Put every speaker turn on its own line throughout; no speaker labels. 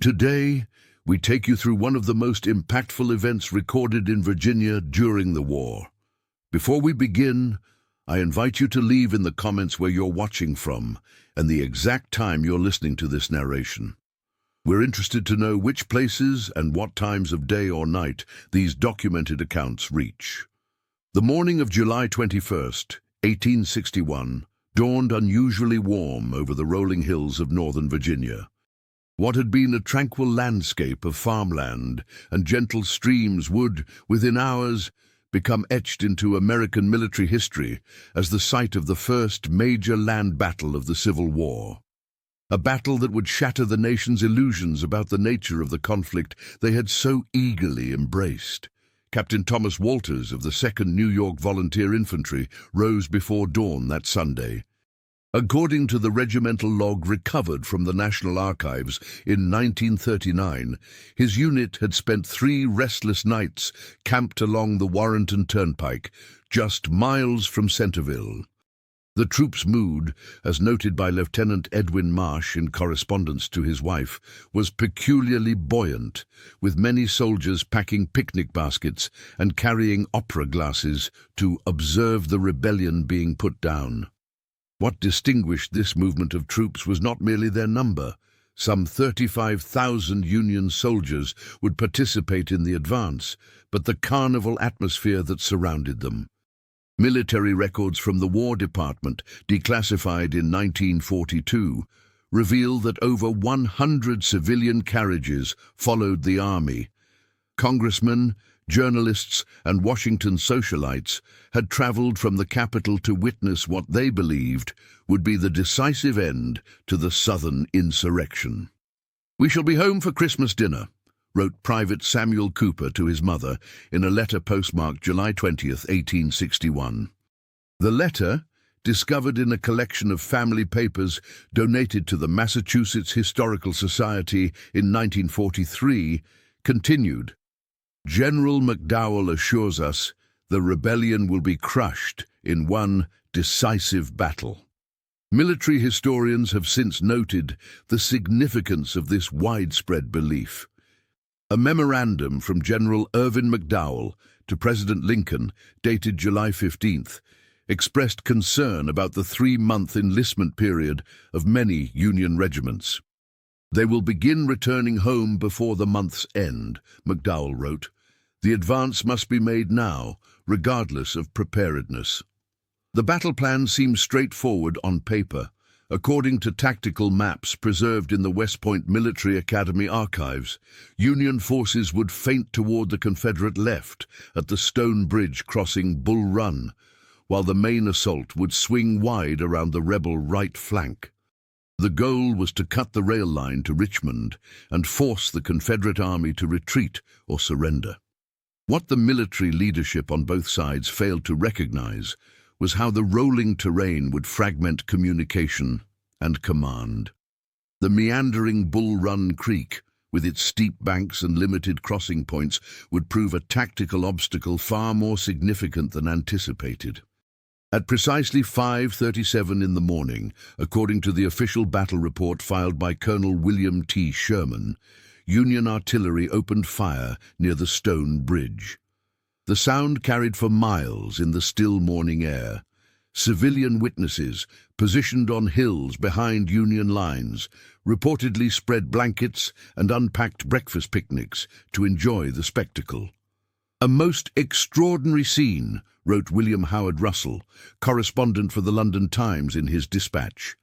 Today, we take you through one of the most impactful events recorded in Virginia during the war. Before we begin, I invite you to leave in the comments where you're watching from and the exact time you're listening to this narration. We're interested to know which places and what times of day or night these documented accounts reach. The morning of July 21st, 1861, dawned unusually warm over the rolling hills of northern Virginia. What had been a tranquil landscape of farmland and gentle streams would, within hours, become etched into American military history as the site of the first major land battle of the Civil War. A battle that would shatter the nation's illusions about the nature of the conflict they had so eagerly embraced. Captain Thomas Walters of the 2nd New York Volunteer Infantry rose before dawn that Sunday. According to the regimental log recovered from the National Archives in 1939, his unit had spent 3 restless nights camped along the Warrenton Turnpike, just miles from Centerville. The troops' mood, as noted by Lieutenant Edwin Marsh in correspondence to his wife, was peculiarly buoyant, with many soldiers packing picnic baskets and carrying opera glasses to observe the rebellion being put down. What distinguished this movement of troops was not merely their number. Some 35,000 Union soldiers would participate in the advance, but the carnival atmosphere that surrounded them. Military records from the War Department, declassified in 1942, reveal that over 100 civilian carriages followed the army. Congressmen, journalists, and Washington socialites had traveled from the capital to witness what they believed would be the decisive end to the Southern insurrection. "We shall be home for Christmas dinner," wrote Private Samuel Cooper to his mother in a letter postmarked July 20th, 1861. The letter, discovered in a collection of family papers donated to the Massachusetts Historical Society in 1943, continued, "General McDowell assures us the rebellion will be crushed in one decisive battle." Military historians have since noted the significance of this widespread belief. A memorandum from General Irvin McDowell to President Lincoln, dated July 15th, expressed concern about the 3-month enlistment period of many Union regiments. "They will begin returning home before the month's end," McDowell wrote. "The advance must be made now, regardless of preparedness." The battle plan seems straightforward on paper. According to tactical maps preserved in the West Point Military Academy archives, Union forces would feint toward the Confederate left at the Stone Bridge crossing Bull Run, while the main assault would swing wide around the rebel right flank. The goal was to cut the rail line to Richmond and force the Confederate army to retreat or surrender. What the military leadership on both sides failed to recognize was how the rolling terrain would fragment communication and command. The meandering Bull Run Creek, with its steep banks and limited crossing points, would prove a tactical obstacle far more significant than anticipated. At precisely 5:37 in the morning, according to the official battle report filed by Colonel William T. Sherman, Union artillery opened fire near the Stone Bridge. The sound carried for miles in the still morning air. Civilian witnesses, positioned on hills behind Union lines, reportedly spread blankets and unpacked breakfast picnics to enjoy the spectacle. "A most extraordinary scene," wrote William Howard Russell, correspondent for the London Times in his dispatch.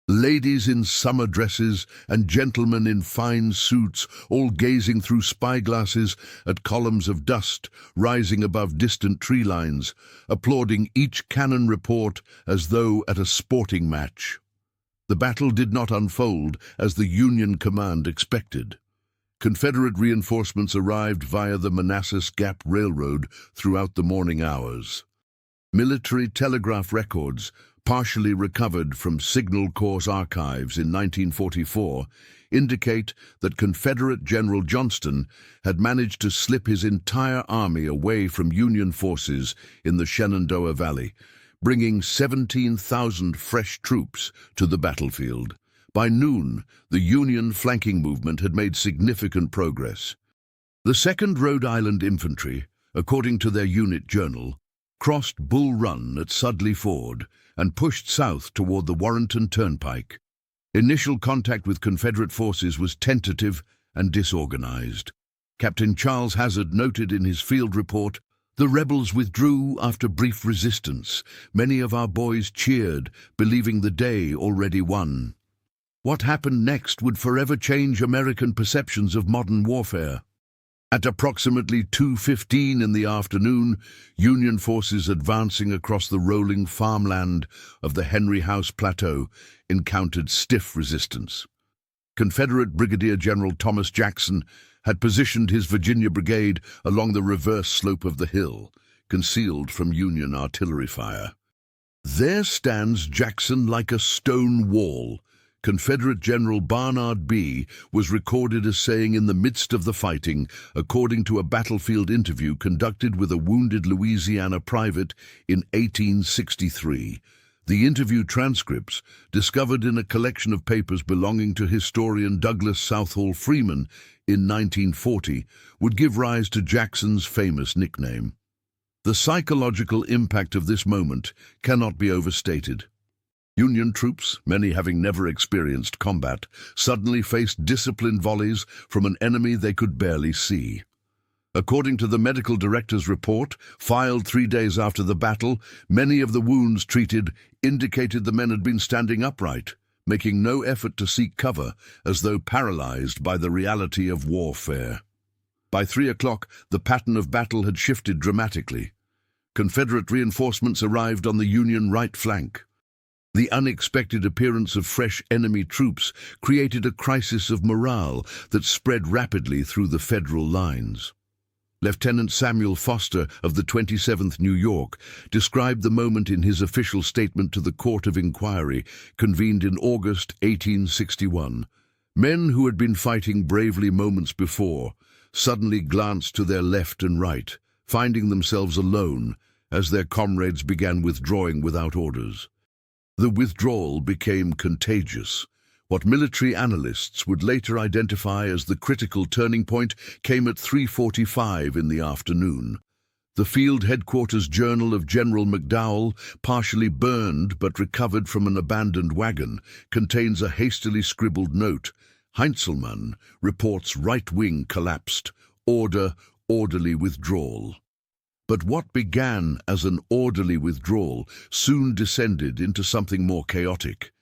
"Ladies in summer dresses and gentlemen in fine suits, all gazing through spyglasses at columns of dust rising above distant tree lines, applauding each cannon report as though at a sporting match." The battle did not unfold as the Union command expected. Confederate reinforcements arrived via the Manassas Gap Railroad throughout the morning hours. Military telegraph records, partially recovered from Signal Corps archives in 1944, indicate that Confederate General Johnston had managed to slip his entire army away from Union forces in the Shenandoah Valley, bringing 17,000 fresh troops to the battlefield. By noon, the Union flanking movement had made significant progress. The 2nd Rhode Island Infantry, according to their unit journal, crossed Bull Run at Sudley Ford and pushed south toward the Warrenton Turnpike. Initial contact with Confederate forces was tentative and disorganized. Captain Charles Hazard noted in his field report, "The rebels withdrew after brief resistance. Many of our boys cheered, believing the day already won." What happened next would forever change American perceptions of modern warfare. At approximately 2:15 in the afternoon, Union forces advancing across the rolling farmland of the Henry House Plateau encountered stiff resistance. Confederate Brigadier General Thomas Jackson had positioned his Virginia Brigade along the reverse slope of the hill, concealed from Union artillery fire. There stands Jackson like a stone wall. Confederate General Barnard Bee was recorded as saying in the midst of the fighting, according to a battlefield interview conducted with a wounded Louisiana private in 1863. The interview transcripts, discovered in a collection of papers belonging to historian Douglas Southall Freeman in 1940, would give rise to Jackson's famous nickname. The psychological impact of this moment cannot be overstated. Union troops, many having never experienced combat, suddenly faced disciplined volleys from an enemy they could barely see. According to the medical director's report, filed 3 days after the battle, many of the wounds treated indicated the men had been standing upright, making no effort to seek cover, as though paralyzed by the reality of warfare. By 3 o'clock, the pattern of battle had shifted dramatically. Confederate reinforcements arrived on the Union right flank. The unexpected appearance of fresh enemy troops created a crisis of morale that spread rapidly through the Federal lines. Lieutenant Samuel Foster of the 27th New York described the moment in his official statement to the Court of Inquiry, convened in August 1861. Men who had been fighting bravely moments before suddenly glanced to their left and right, finding themselves alone as their comrades began withdrawing without orders. The withdrawal became contagious. What military analysts would later identify as the critical turning point came at 3:45 in the afternoon. The Field Headquarters Journal of General McDowell, partially burned but recovered from an abandoned wagon, contains a hastily scribbled note. Heintzelman reports right wing collapsed. Order, orderly withdrawal. But what began as an orderly withdrawal soon descended into something more chaotic.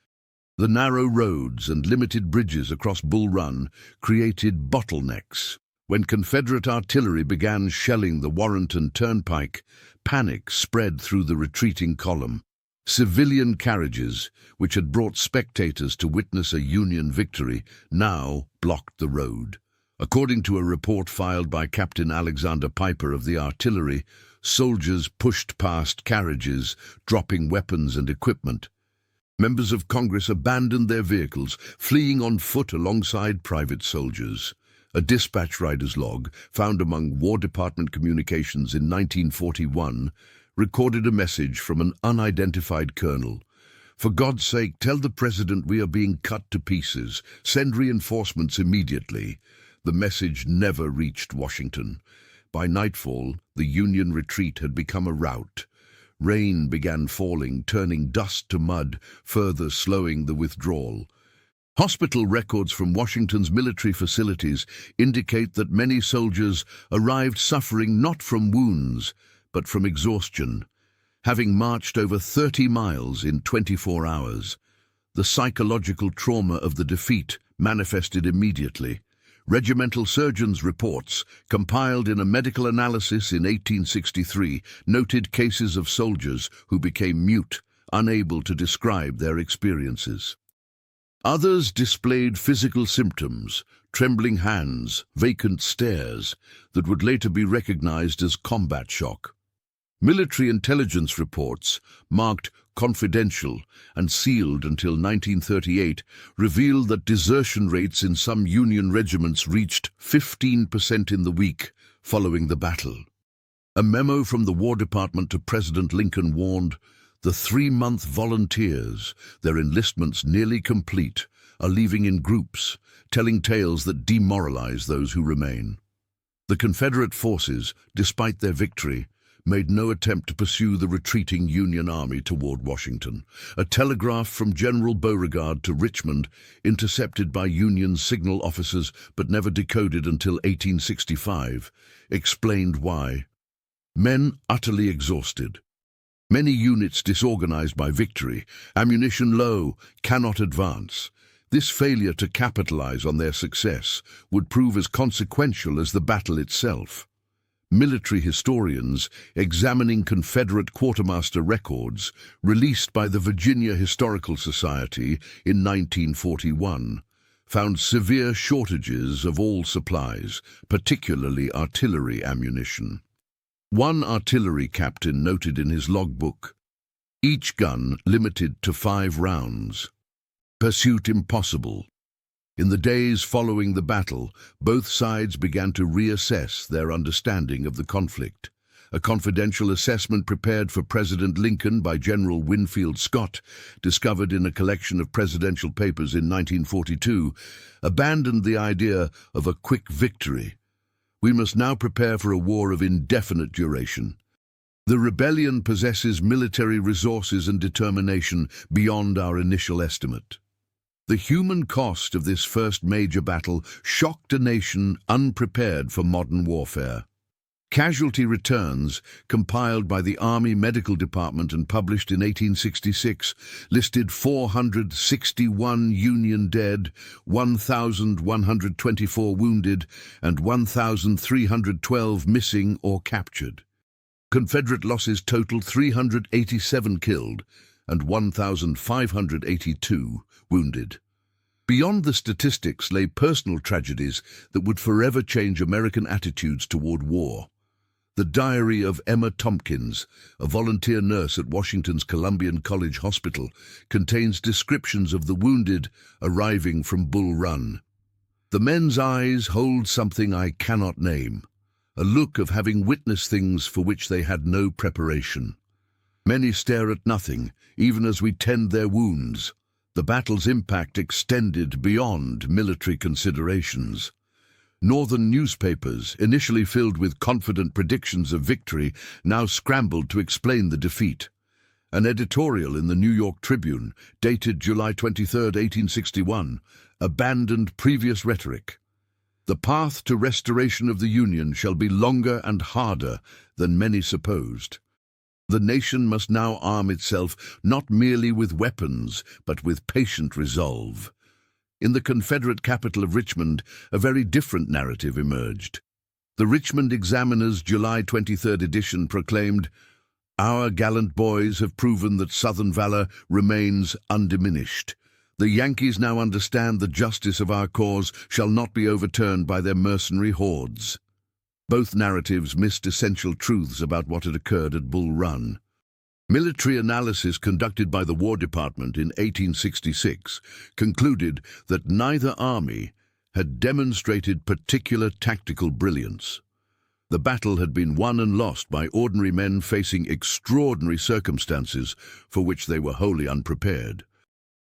The narrow roads and limited bridges across Bull Run created bottlenecks. When Confederate artillery began shelling the Warrenton Turnpike, panic spread through the retreating column. Civilian carriages, which had brought spectators to witness a Union victory, now blocked the road. According to a report filed by Captain Alexander Piper of the artillery, soldiers pushed past carriages, dropping weapons and equipment. Members of Congress abandoned their vehicles, fleeing on foot alongside private soldiers. A dispatch rider's log, found among War Department communications in 1941, recorded a message from an unidentified colonel. "For God's sake, tell the President we are being cut to pieces. Send reinforcements immediately." The message never reached Washington. By nightfall, the Union retreat had become a rout. Rain began falling, turning dust to mud, further slowing the withdrawal. Hospital records from Washington's military facilities indicate that many soldiers arrived suffering not from wounds, but from exhaustion, having marched over 30 miles in 24 hours. The psychological trauma of the defeat manifested immediately. Regimental surgeons' reports, compiled in a medical analysis in 1863, noted cases of soldiers who became mute, unable to describe their experiences. Others displayed physical symptoms, trembling hands, vacant stares, that would later be recognized as combat shock. Military intelligence reports, marked confidential and sealed until 1938, revealed that desertion rates in some Union regiments reached 15% in the week following the battle. A memo from the War Department to President Lincoln warned, "The 3-month volunteers, their enlistments nearly complete, are leaving in groups, telling tales that demoralize those who remain. The Confederate forces, despite their victory, made no attempt to pursue the retreating Union Army toward Washington. A telegraph from General Beauregard to Richmond, intercepted by Union signal officers but never decoded until 1865, explained why. Men utterly exhausted. Many units disorganized by victory, ammunition low, cannot advance. This failure to capitalize on their success would prove as consequential as the battle itself. Military historians, examining Confederate quartermaster records released by the Virginia Historical Society in 1941, found severe shortages of all supplies, particularly artillery ammunition. One artillery captain noted in his logbook, "Each gun limited to 5 rounds. Pursuit impossible." In the days following the battle, both sides began to reassess their understanding of the conflict. A confidential assessment prepared for President Lincoln by General Winfield Scott, discovered in a collection of presidential papers in 1942, abandoned the idea of a quick victory. We must now prepare for a war of indefinite duration. The rebellion possesses military resources and determination beyond our initial estimate. The human cost of this first major battle shocked a nation unprepared for modern warfare. Casualty returns, compiled by the Army Medical Department and published in 1866, listed 461 Union dead, 1,124 wounded, and 1,312 missing or captured. Confederate losses totaled 387 killed and 1,582 wounded. Beyond the statistics lay personal tragedies that would forever change American attitudes toward war. The diary of Emma Tompkins, a volunteer nurse at Washington's Columbian College Hospital, contains descriptions of the wounded arriving from Bull Run. "The men's eyes hold something I cannot name, a look of having witnessed things for which they had no preparation. Many stare at nothing, even as we tend their wounds. The battle's impact extended beyond military considerations." Northern newspapers, initially filled with confident predictions of victory, now scrambled to explain the defeat. An editorial in the New York Tribune, dated July 23, 1861, abandoned previous rhetoric. "The path to restoration of the Union shall be longer and harder than many supposed. The nation must now arm itself not merely with weapons, but with patient resolve." In the Confederate capital of Richmond, a very different narrative emerged. The Richmond Examiner's July 23rd edition proclaimed, "Our gallant boys have proven that Southern valor remains undiminished. The Yankees now understand the justice of our cause shall not be overturned by their mercenary hordes." Both narratives missed essential truths about what had occurred at Bull Run. Military analysis conducted by the War Department in 1866 concluded that neither army had demonstrated particular tactical brilliance. The battle had been won and lost by ordinary men facing extraordinary circumstances for which they were wholly unprepared.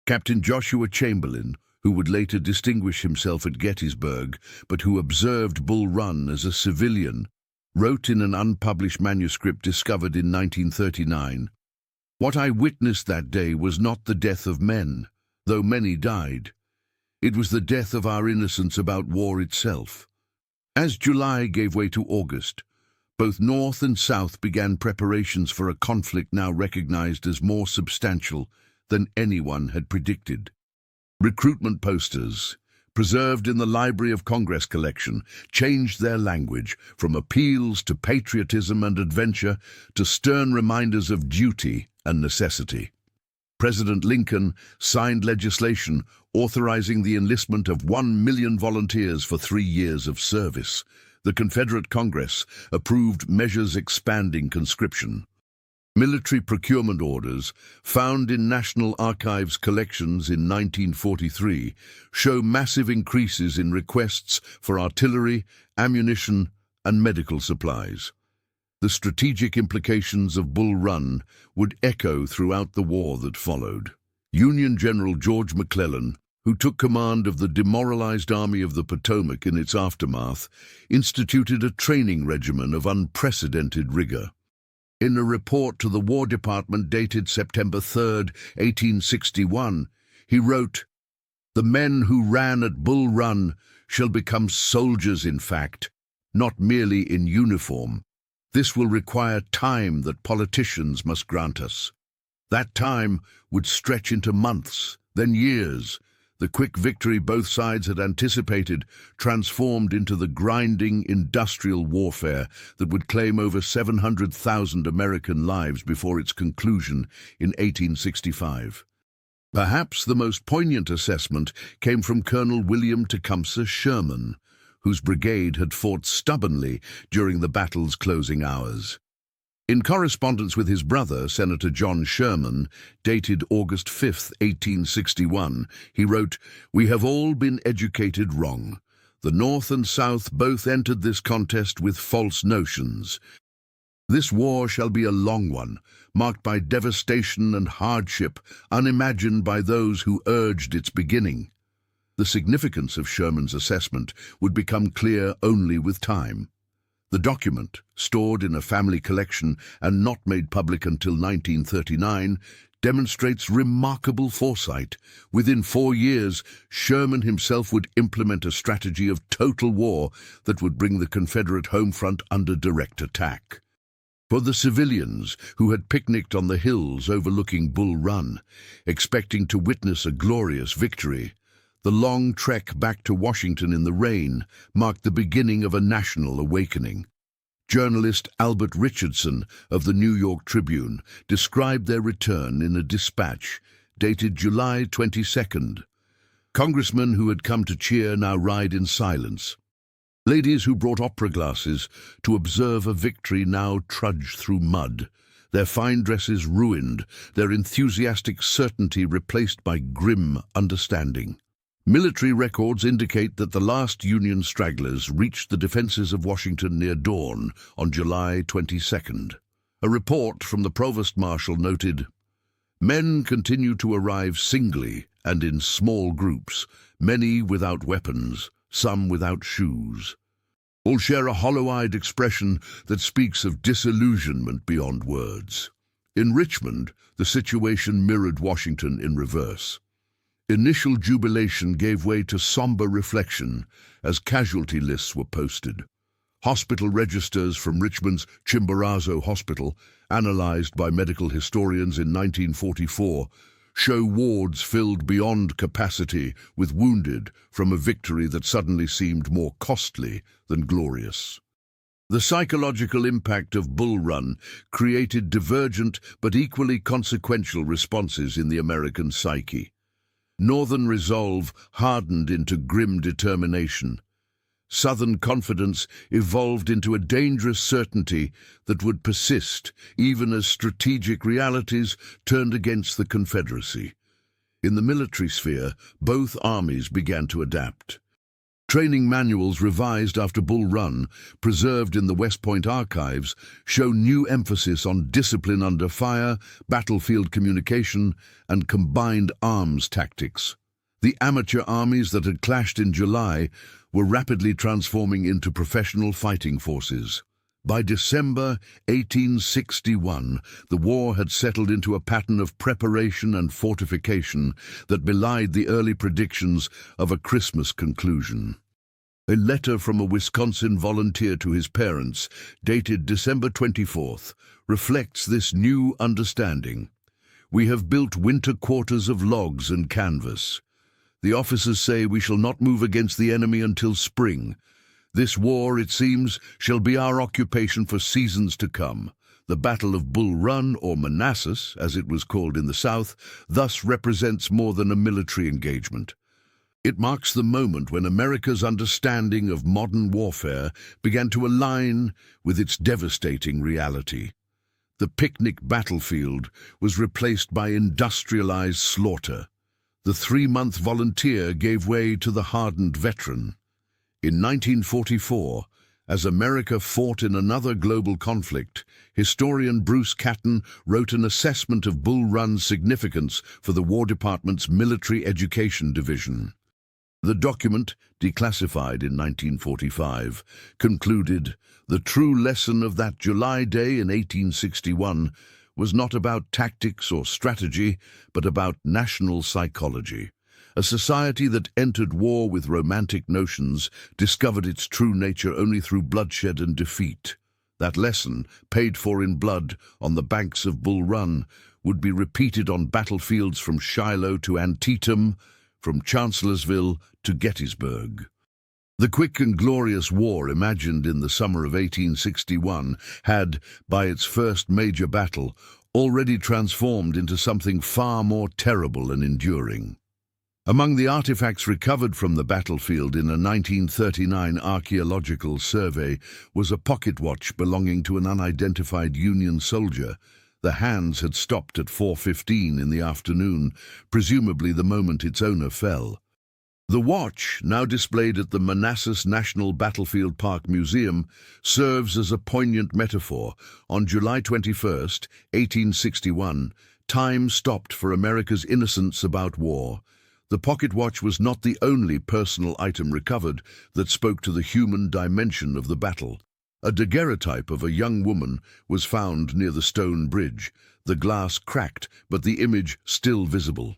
Captain Joshua Chamberlain, who would later distinguish himself at Gettysburg, but who observed Bull Run as a civilian, wrote in an unpublished manuscript discovered in 1939, "What I witnessed that day was not the death of men, though many died. It was the death of our innocence about war itself." As July gave way to August, both North and South began preparations for a conflict now recognized as more substantial than anyone had predicted. Recruitment posters, preserved in the Library of Congress collection, changed their language from appeals to patriotism and adventure to stern reminders of duty and necessity. President Lincoln signed legislation authorizing the enlistment of 1 million volunteers for 3 years of service. The Confederate Congress approved measures expanding conscription. Military procurement orders, found in National Archives collections in 1943, show massive increases in requests for artillery, ammunition, and medical supplies. The strategic implications of Bull Run would echo throughout the war that followed. Union General George McClellan, who took command of the demoralized Army of the Potomac in its aftermath, instituted a training regimen of unprecedented rigor. In a report to the War Department dated September 3, 1861, he wrote, "The men who ran at Bull Run shall become soldiers in fact, not merely in uniform. This will require time that politicians must grant us. That time would stretch into months, then years. The quick victory both sides had anticipated transformed into the grinding industrial warfare that would claim over 700,000 American lives before its conclusion in 1865. Perhaps the most poignant assessment came from Colonel William Tecumseh Sherman, whose brigade had fought stubbornly during the battle's closing hours. In correspondence with his brother, Senator John Sherman, dated August 5, 1861, he wrote, "We have all been educated wrong. The North and South both entered this contest with false notions. This war shall be a long one, marked by devastation and hardship unimagined by those who urged its beginning." The significance of Sherman's assessment would become clear only with time. The document, stored in a family collection and not made public until 1939, demonstrates remarkable foresight. Within 4 years, Sherman himself would implement a strategy of total war that would bring the Confederate home front under direct attack. For the civilians who had picnicked on the hills overlooking Bull Run, expecting to witness a glorious victory, the long trek back to Washington in the rain marked the beginning of a national awakening. Journalist Albert Richardson of the New York Tribune described their return in a dispatch dated July 22nd. "Congressmen who had come to cheer now ride in silence. Ladies who brought opera glasses to observe a victory now trudge through mud, their fine dresses ruined, their enthusiastic certainty replaced by grim understanding." Military records indicate that the last Union stragglers reached the defenses of Washington near dawn on July 22nd. A report from the Provost Marshal noted, "Men continue to arrive singly and in small groups, many without weapons, some without shoes. All share a hollow-eyed expression that speaks of disillusionment beyond words." In Richmond, the situation mirrored Washington in reverse. Initial jubilation gave way to somber reflection as casualty lists were posted. Hospital registers from Richmond's Chimborazo Hospital, analyzed by medical historians in 1944, show wards filled beyond capacity with wounded from a victory that suddenly seemed more costly than glorious. The psychological impact of Bull Run created divergent but equally consequential responses in the American psyche. Northern resolve hardened into grim determination. Southern confidence evolved into a dangerous certainty that would persist even as strategic realities turned against the Confederacy. In the military sphere, both armies began to adapt. Training manuals revised after Bull Run, preserved in the West Point archives, show new emphasis on discipline under fire, battlefield communication, and combined arms tactics. The amateur armies that had clashed in July were rapidly transforming into professional fighting forces. By December 1861, the war had settled into a pattern of preparation and fortification that belied the early predictions of a Christmas conclusion. A letter from a Wisconsin volunteer to his parents, dated December 24th, reflects this new understanding. "We have built winter quarters of logs and canvas. The officers say we shall not move against the enemy until spring. This war, it seems, shall be our occupation for seasons to come. The Battle of Bull Run, or Manassas, as it was called in the South, thus represents more than a military engagement. It marks the moment when America's understanding of modern warfare began to align with its devastating reality. The picnic battlefield was replaced by industrialized slaughter. The 3-month volunteer gave way to the hardened veteran. In 1944, As America fought in another global conflict, historian Bruce Catton wrote an assessment of Bull Run's significance for the War Department's Military Education Division. The document, declassified in 1945, concluded, "The true lesson of that July day in 1861 was not about tactics or strategy, but about national psychology. A society that entered war with romantic notions discovered its true nature only through bloodshed and defeat. That lesson, paid for in blood on the banks of Bull Run, would be repeated on battlefields from Shiloh to Antietam, from Chancellorsville to Gettysburg." The quick and glorious war imagined in the summer of 1861 had, by its first major battle, already transformed into something far more terrible and enduring. Among the artifacts recovered from the battlefield in a 1939 archaeological survey was a pocket watch belonging to an unidentified Union soldier. The hands had stopped at 4:15 in the afternoon, presumably the moment its owner fell. The watch, now displayed at the Manassas National Battlefield Park Museum, serves as a poignant metaphor. On July 21, 1861, time stopped for America's innocence about war. The pocket watch was not the only personal item recovered that spoke to the human dimension of the battle. A daguerreotype of a young woman was found near the stone bridge, the glass cracked, but the image still visible.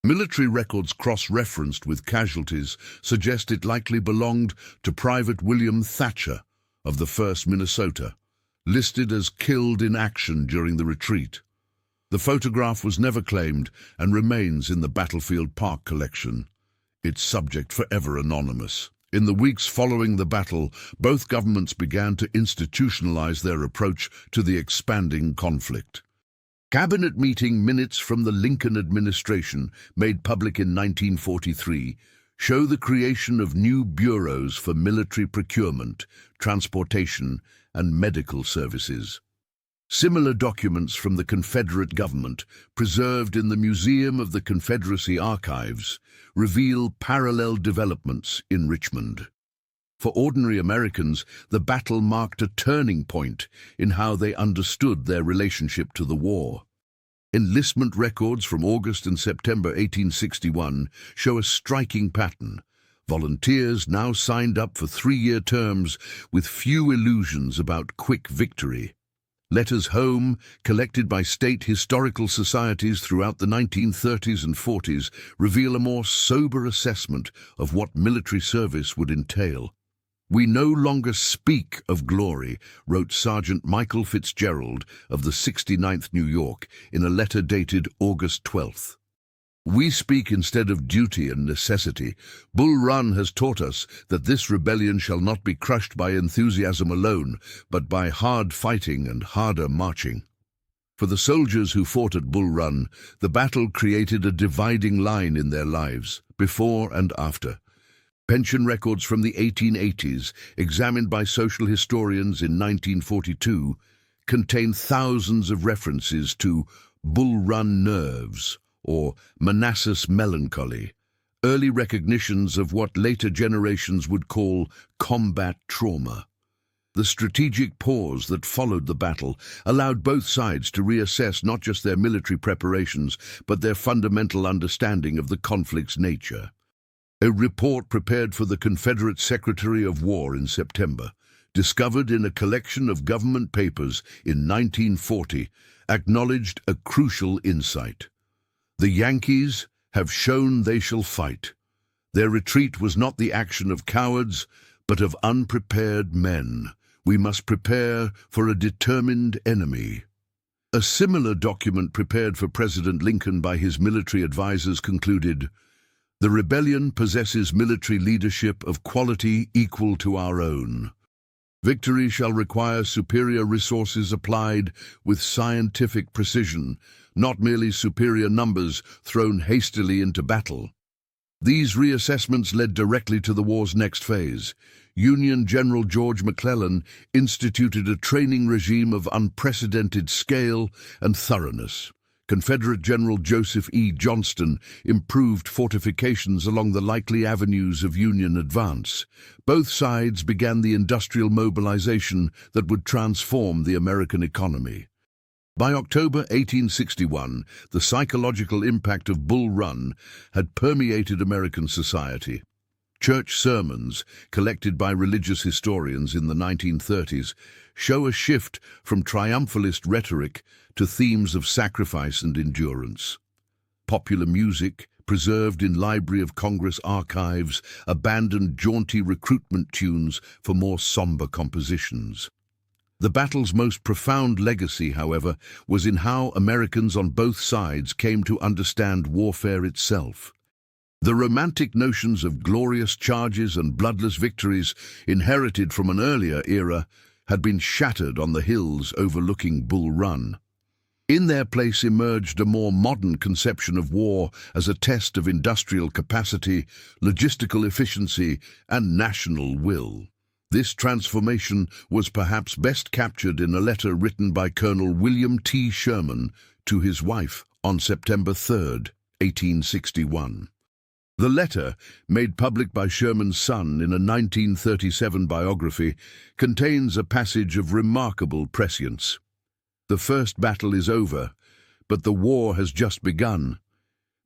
Military records cross-referenced with casualties suggest it likely belonged to Private William Thatcher of the 1st Minnesota, listed as killed in action during the retreat. The photograph was never claimed and remains in the Battlefield Park collection, its subject forever anonymous. In the weeks following the battle, both governments began to institutionalize their approach to the expanding conflict. Cabinet meeting minutes from the Lincoln administration, made public in 1943, show the creation of new bureaus for military procurement, transportation, and medical services. Similar documents from the Confederate government, preserved in the Museum of the Confederacy Archives, reveal parallel developments in Richmond. For ordinary Americans, the battle marked a turning point in how they understood their relationship to the war. Enlistment records from August and September 1861 show a striking pattern. Volunteers now signed up for 3-year terms with few illusions about quick victory. Letters home, collected by state historical societies throughout the 1930s and 40s, reveal a more sober assessment of what military service would entail. "We no longer speak of glory," wrote Sergeant Michael Fitzgerald of the 69th New York in a letter dated August 12th. "We speak instead of duty and necessity. Bull Run has taught us that this rebellion shall not be crushed by enthusiasm alone, but by hard fighting and harder marching." For the soldiers who fought at Bull Run, the battle created a dividing line in their lives, before and after. Pension records from the 1880s, examined by social historians in 1942, contain thousands of references to Bull Run nerves, or Manassas melancholy, early recognitions of what later generations would call combat trauma. The strategic pause that followed the battle allowed both sides to reassess not just their military preparations, but their fundamental understanding of the conflict's nature. A report prepared for the Confederate Secretary of War in September, discovered in a collection of government papers in 1940, acknowledged a crucial insight. The Yankees have shown they shall fight. Their retreat was not the action of cowards, but of unprepared men. We must prepare for a determined enemy. A similar document prepared for President Lincoln by his military advisors concluded, "The rebellion possesses military leadership of quality equal to our own. Victory shall require superior resources applied with scientific precision, not merely superior numbers thrown hastily into battle." These reassessments led directly to the war's next phase. Union General George McClellan instituted a training regime of unprecedented scale and thoroughness. Confederate General Joseph E. Johnston improved fortifications along the likely avenues of Union advance. Both sides began the industrial mobilization that would transform the American economy. By October 1861, the psychological impact of Bull Run had permeated American society. Church sermons, collected by religious historians in the 1930s, show a shift from triumphalist rhetoric to themes of sacrifice and endurance. Popular music, preserved in Library of Congress archives, abandoned jaunty recruitment tunes for more somber compositions. The battle's most profound legacy, however, was in how Americans on both sides came to understand warfare itself. The romantic notions of glorious charges and bloodless victories, inherited from an earlier era, had been shattered on the hills overlooking Bull Run. In their place emerged a more modern conception of war as a test of industrial capacity, logistical efficiency, and national will. This transformation was perhaps best captured in a letter written by Colonel William T. Sherman to his wife on September 3, 1861. The letter, made public by Sherman's son in a 1937 biography, contains a passage of remarkable prescience. The first battle is over, but the war has just begun.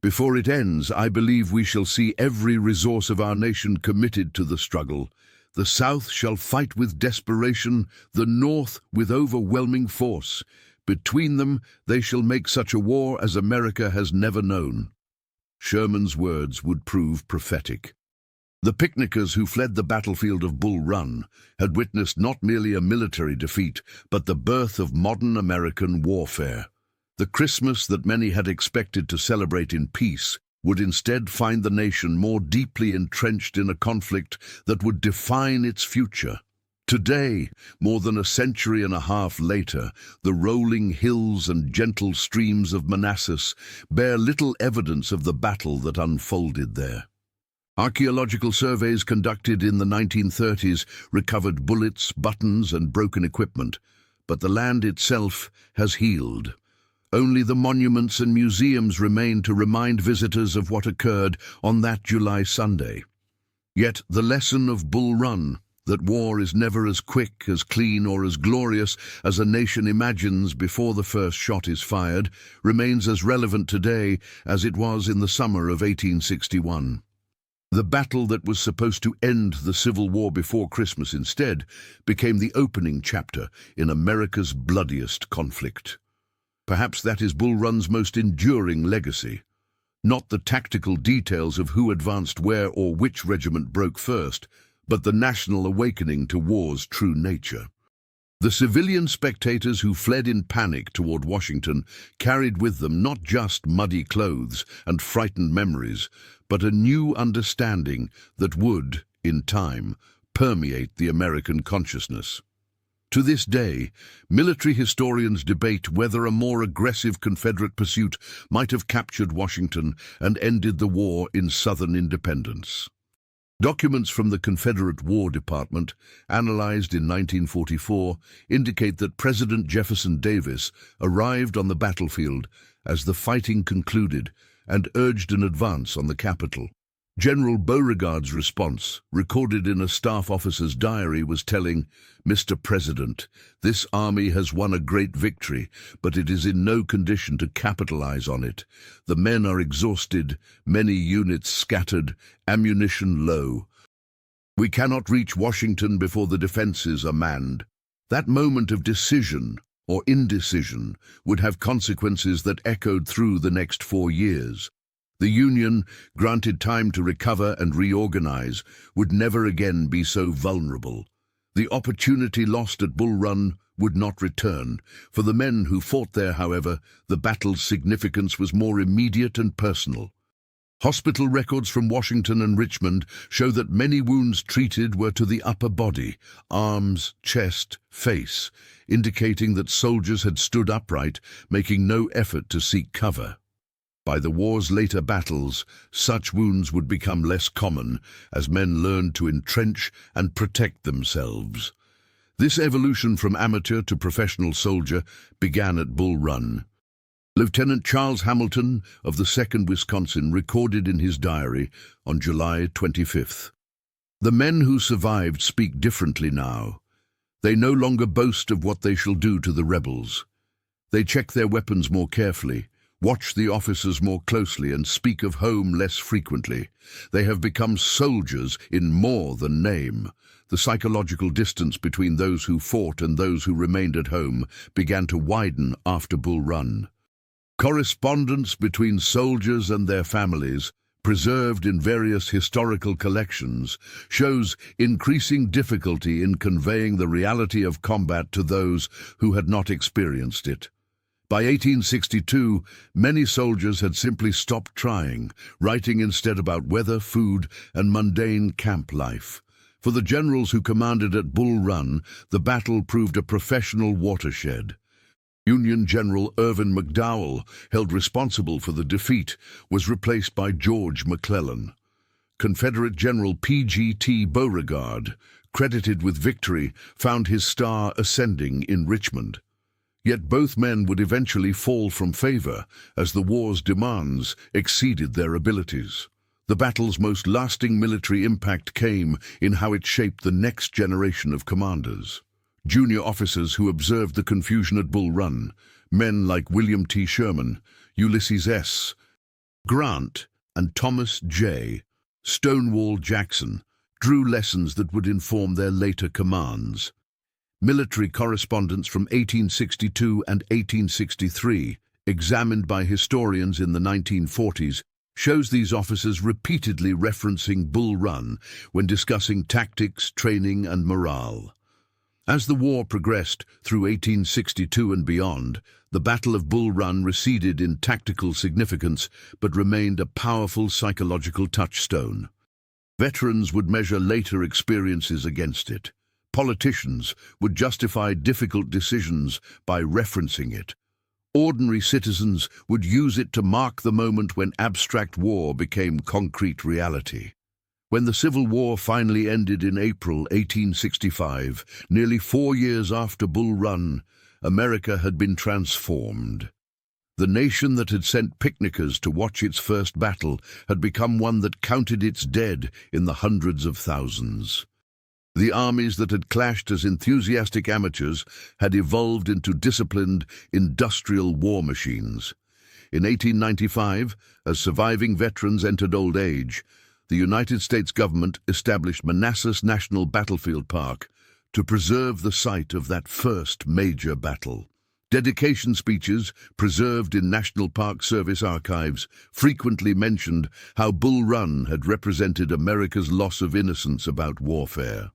Before it ends, I believe we shall see every resource of our nation committed to the struggle. The South shall fight with desperation, the North with overwhelming force. Between them, they shall make such a war as America has never known. Sherman's words would prove prophetic. The picnickers who fled the battlefield of Bull Run had witnessed not merely a military defeat, but the birth of modern American warfare. The Christmas that many had expected to celebrate in peace would instead find the nation more deeply entrenched in a conflict that would define its future. Today, more than a century and a half later, the rolling hills and gentle streams of Manassas bear little evidence of the battle that unfolded there. Archaeological surveys conducted in the 1930s recovered bullets, buttons, and broken equipment, but the land itself has healed. Only the monuments and museums remain to remind visitors of what occurred on that July Sunday. Yet the lesson of Bull Run, that war is never as quick, as clean, or as glorious as a nation imagines before the first shot is fired, remains as relevant today as it was in the summer of 1861. The battle that was supposed to end the Civil War before Christmas instead became the opening chapter in America's bloodiest conflict. Perhaps that is Bull Run's most enduring legacy. Not the tactical details of who advanced where or which regiment broke first, but the national awakening to war's true nature. The civilian spectators who fled in panic toward Washington carried with them not just muddy clothes and frightened memories, but a new understanding that would, in time, permeate the American consciousness. To this day, military historians debate whether a more aggressive Confederate pursuit might have captured Washington and ended the war in Southern independence. Documents from the Confederate War Department, analyzed in 1944, indicate that President Jefferson Davis arrived on the battlefield as the fighting concluded and urged an advance on the capital. General Beauregard's response, recorded in a staff officer's diary, was telling, "Mr. President, this army has won a great victory, but it is in no condition to capitalize on it. The men are exhausted, many units scattered, ammunition low. We cannot reach Washington before the defenses are manned." That moment of decision or indecision would have consequences that echoed through the next 4 years. The Union, granted time to recover and reorganize, would never again be so vulnerable. The opportunity lost at Bull Run would not return. For the men who fought there, however, the battle's significance was more immediate and personal. Hospital records from Washington and Richmond show that many wounds treated were to the upper body, arms, chest, face, indicating that soldiers had stood upright, making no effort to seek cover. By the war's later battles, such wounds would become less common as men learned to entrench and protect themselves. This evolution from amateur to professional soldier began at Bull Run. Lieutenant Charles Hamilton of the 2nd Wisconsin recorded in his diary on July 25th. The men who survived speak differently now. They no longer boast of what they shall do to the rebels. They check their weapons more carefully, watch the officers more closely, and speak of home less frequently. They have become soldiers in more than name. The psychological distance between those who fought and those who remained at home began to widen after Bull Run. Correspondence between soldiers and their families, preserved in various historical collections, shows increasing difficulty in conveying the reality of combat to those who had not experienced it. By 1862, many soldiers had simply stopped trying, writing instead about weather, food, and mundane camp life. For the generals who commanded at Bull Run, the battle proved a professional watershed. Union General Irvin McDowell, held responsible for the defeat, was replaced by George McClellan. Confederate General P.G.T. Beauregard, credited with victory, found his star ascending in Richmond. Yet both men would eventually fall from favor as the war's demands exceeded their abilities. The battle's most lasting military impact came in how it shaped the next generation of commanders. Junior officers who observed the confusion at Bull Run, men like William T. Sherman, Ulysses S. Grant, and Thomas J. Stonewall Jackson, drew lessons that would inform their later commands. Military correspondence from 1862 and 1863, examined by historians in the 1940s, shows these officers repeatedly referencing Bull Run when discussing tactics, training, and morale. As the war progressed through 1862 and beyond, the Battle of Bull Run receded in tactical significance but remained a powerful psychological touchstone. Veterans would measure later experiences against it. Politicians would justify difficult decisions by referencing it. Ordinary citizens would use it to mark the moment when abstract war became concrete reality. When the Civil War finally ended in April 1865, nearly 4 years after Bull Run, America had been transformed. The nation that had sent picnickers to watch its first battle had become one that counted its dead in the hundreds of thousands. The armies that had clashed as enthusiastic amateurs had evolved into disciplined, industrial war machines. In 1895, as surviving veterans entered old age, the United States government established Manassas National Battlefield Park to preserve the site of that first major battle. Dedication speeches, preserved in National Park Service archives, frequently mentioned how Bull Run had represented America's loss of innocence about warfare.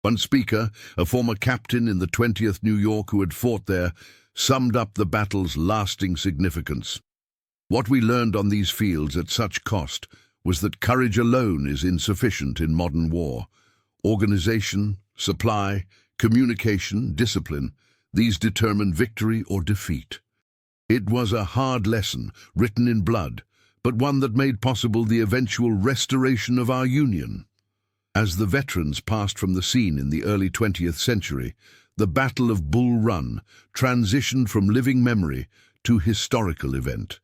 One speaker, a former captain in the 20th New York who had fought there, summed up the battle's lasting significance. What we learned on these fields at such cost was that courage alone is insufficient in modern war. Organization, supply, communication, discipline, these determine victory or defeat. It was a hard lesson, written in blood, but one that made possible the eventual restoration of our Union. As the veterans passed from the scene in the early 20th century, the Battle of Bull Run transitioned from living memory to historical event.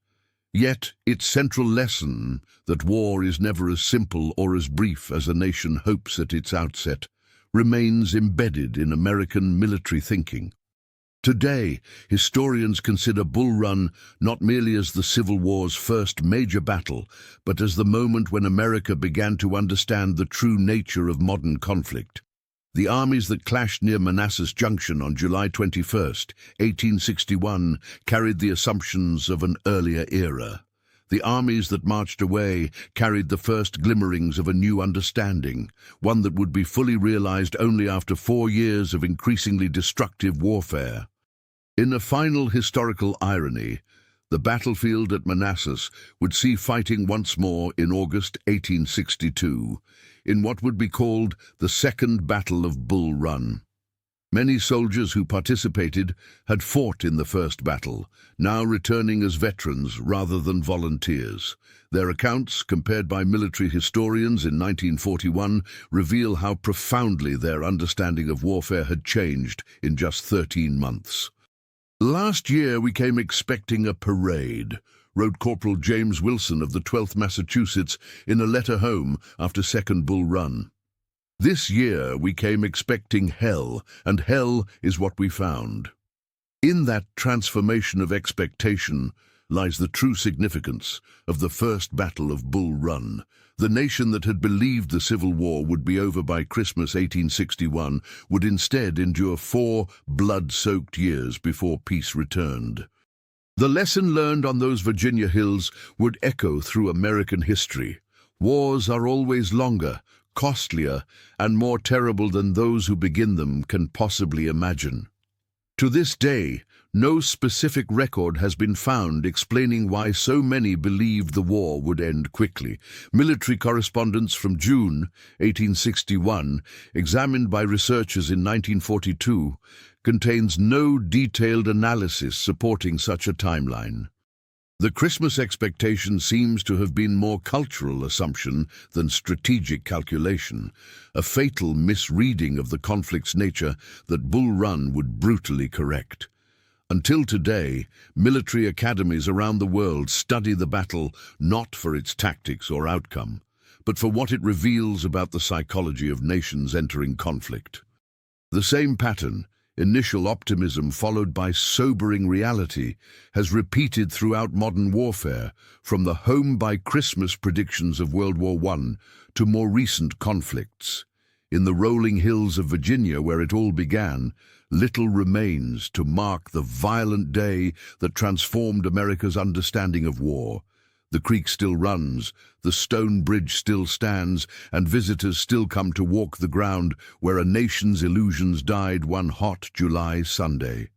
Yet its central lesson, that war is never as simple or as brief as a nation hopes at its outset, remains embedded in American military thinking. Today, historians consider Bull Run not merely as the Civil War's first major battle, but as the moment when America began to understand the true nature of modern conflict. The armies that clashed near Manassas Junction on July 21, 1861, carried the assumptions of an earlier era. The armies that marched away carried the first glimmerings of a new understanding, one that would be fully realized only after 4 years of increasingly destructive warfare. In a final historical irony, the battlefield at Manassas would see fighting once more in August 1862, in what would be called the Second Battle of Bull Run. Many soldiers who participated had fought in the first battle, now returning as veterans rather than volunteers. Their accounts, compared by military historians in 1941, reveal how profoundly their understanding of warfare had changed in just 13 months. Last year we came expecting a parade, wrote Corporal James Wilson of the 12th Massachusetts in a letter home after Second Bull Run. This year we came expecting hell, and hell is what we found. In that transformation of expectation lies the true significance of the first Battle of Bull Run. The nation that had believed the Civil War would be over by Christmas 1861 would instead endure 4 blood-soaked years before peace returned. The lesson learned on those Virginia hills would echo through American history. Wars are always longer, costlier, and more terrible than those who begin them can possibly imagine. To this day, no specific record has been found explaining why so many believed the war would end quickly. Military correspondence from June 1861, examined by researchers in 1942, contains no detailed analysis supporting such a timeline. The Christmas expectation seems to have been more cultural assumption than strategic calculation, a fatal misreading of the conflict's nature that Bull Run would brutally correct. Until today, military academies around the world study the battle not for its tactics or outcome, but for what it reveals about the psychology of nations entering conflict. The same pattern, initial optimism followed by sobering reality, has repeated throughout modern warfare, from the home by Christmas predictions of World War I to more recent conflicts. In the rolling hills of Virginia, where it all began, little remains to mark the violent day that transformed America's understanding of war. The creek still runs, the stone bridge still stands, and visitors still come to walk the ground where a nation's illusions died one hot July Sunday.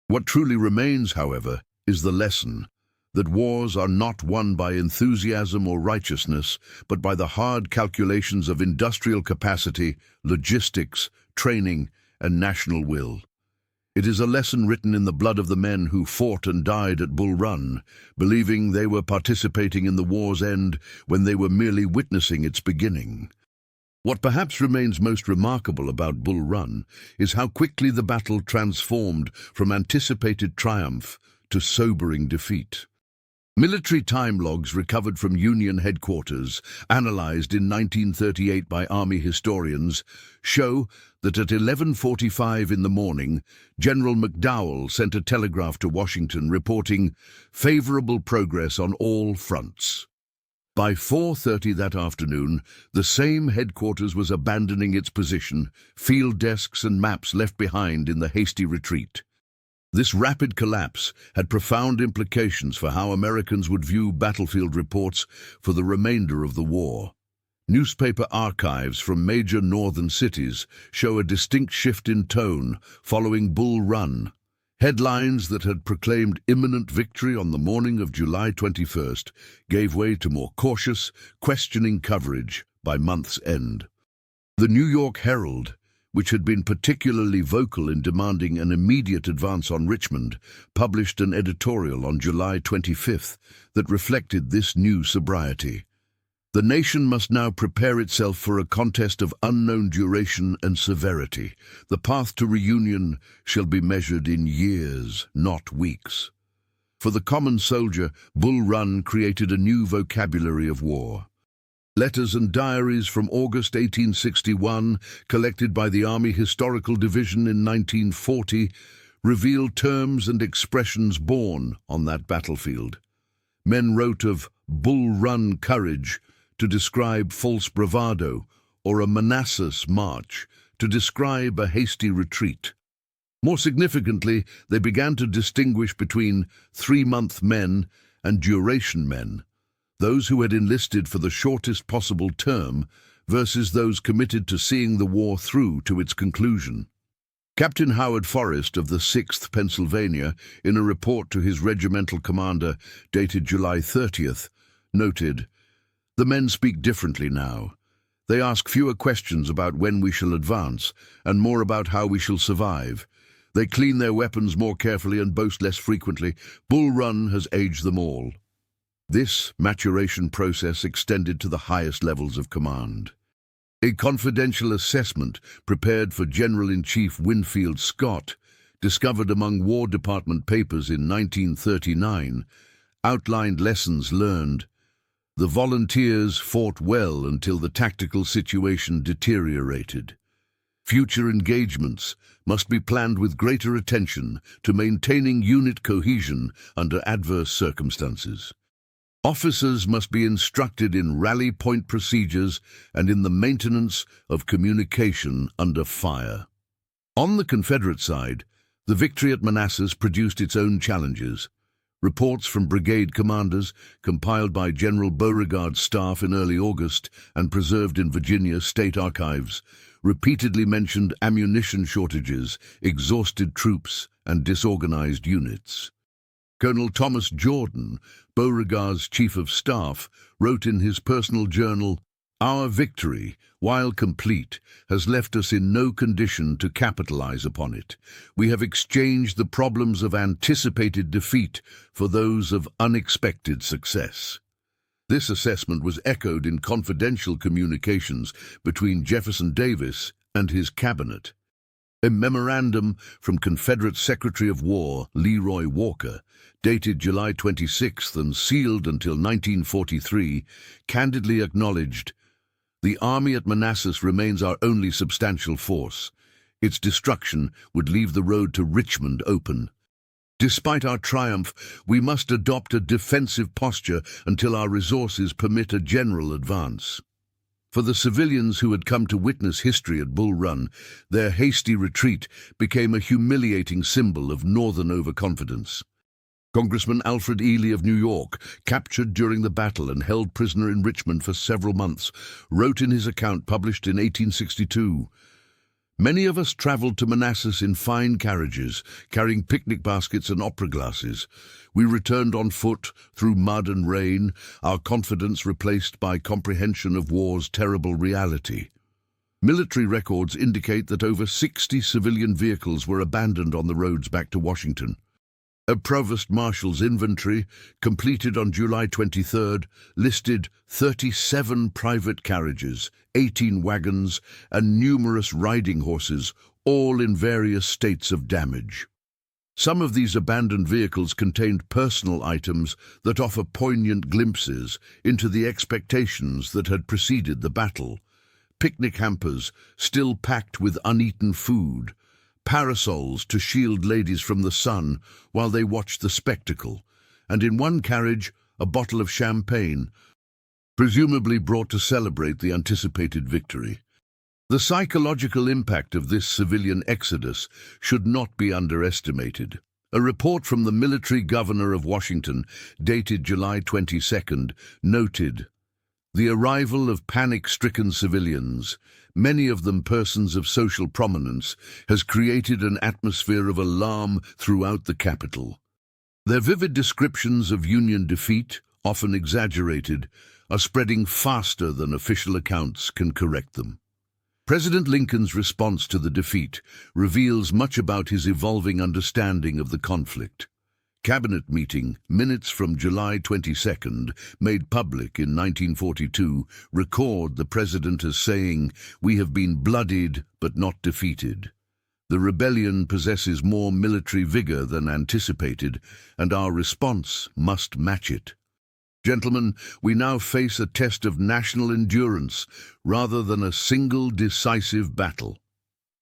What truly remains, however, is the lesson that wars are not won by enthusiasm or righteousness, but by the hard calculations of industrial capacity, logistics, training, and national will. It is a lesson written in the blood of the men who fought and died at Bull Run, believing they were participating in the war's end when they were merely witnessing its beginning. What perhaps remains most remarkable about Bull Run is how quickly the battle transformed from anticipated triumph to sobering defeat. Military time logs recovered from Union headquarters, analyzed in 1938 by Army historians, show that at 11:45 in the morning, General McDowell sent a telegraph to Washington reporting favorable progress on all fronts. By 4:30 that afternoon, the same headquarters was abandoning its position, field desks and maps left behind in the hasty retreat. This rapid collapse had profound implications for how Americans would view battlefield reports for the remainder of the war. Newspaper archives from major northern cities show a distinct shift in tone following Bull Run. Headlines that had proclaimed imminent victory on the morning of July 21st gave way to more cautious, questioning coverage by month's end. The New York Herald, which had been particularly vocal in demanding an immediate advance on Richmond, published an editorial on July 25th that reflected this new sobriety. The nation must now prepare itself for a contest of unknown duration and severity. The path to reunion shall be measured in years, not weeks. For the common soldier, Bull Run created a new vocabulary of war. Letters and diaries from August 1861, collected by the Army Historical Division in 1940, reveal terms and expressions born on that battlefield. Men wrote of Bull Run courage to describe false bravado, or a Manassas march to describe a hasty retreat. More significantly, they began to distinguish between 3-month men and duration men, those who had enlisted for the shortest possible term versus those committed to seeing the war through to its conclusion. Captain Howard Forrest of the 6th Pennsylvania, in a report to his regimental commander dated July 30th, noted, "The men speak differently now. They ask fewer questions about when we shall advance and more about how we shall survive. They clean their weapons more carefully and boast less frequently. Bull Run has aged them all." This maturation process extended to the highest levels of command. A confidential assessment prepared for General-in-Chief Winfield Scott discovered among War Department papers in 1939, outlined lessons learned. The volunteers fought well until the tactical situation deteriorated. Future engagements must be planned with greater attention to maintaining unit cohesion under adverse circumstances. Officers must be instructed in rally point procedures and in the maintenance of communication under fire. On the Confederate side, the victory at Manassas produced its own challenges. Reports from brigade commanders, compiled by General Beauregard's staff in early August and preserved in Virginia State Archives, repeatedly mentioned ammunition shortages, exhausted troops, and disorganized units. Colonel Thomas Jordan, Beauregard's chief of staff, wrote in his personal journal, "Our victory, while complete, has left us in no condition to capitalize upon it. We have exchanged the problems of anticipated defeat for those of unexpected success." This assessment was echoed in confidential communications between Jefferson Davis and his cabinet. A memorandum from Confederate Secretary of War Leroy Walker, dated July 26 and sealed until 1943, candidly acknowledged, "The army at Manassas remains our only substantial force. Its destruction would leave the road to Richmond open. Despite our triumph, we must adopt a defensive posture until our resources permit a general advance." For the civilians who had come to witness history at Bull Run, their hasty retreat became a humiliating symbol of Northern overconfidence. Congressman Alfred Ely of New York, captured during the battle and held prisoner in Richmond for several months, wrote in his account published in 1862, "Many of us traveled to Manassas in fine carriages, carrying picnic baskets and opera glasses. We returned on foot through mud and rain, our confidence replaced by comprehension of war's terrible reality." Military records indicate that over 60 civilian vehicles were abandoned on the roads back to Washington. A provost marshal's inventory, completed on July 23rd, listed 37 private carriages, 18 wagons, and numerous riding horses, all in various states of damage. Some of these abandoned vehicles contained personal items that offer poignant glimpses into the expectations that had preceded the battle. Picnic hampers, still packed with uneaten food, parasols to shield ladies from the sun while they watched the spectacle, and in one carriage, a bottle of champagne, presumably brought to celebrate the anticipated victory. The psychological impact of this civilian exodus should not be underestimated. A report from the military governor of Washington, dated July 22nd, noted, "The arrival of panic-stricken civilians, many of them persons of social prominence, has created an atmosphere of alarm throughout the capital. Their vivid descriptions of Union defeat, often exaggerated, are spreading faster than official accounts can correct them." President Lincoln's response to the defeat reveals much about his evolving understanding of the conflict. Cabinet meeting minutes from July 22nd, made public in 1942, record the president as saying, "We have been bloodied but not defeated. The rebellion possesses more military vigor than anticipated, and our response must match it. Gentlemen, we now face a test of national endurance rather than a single decisive battle."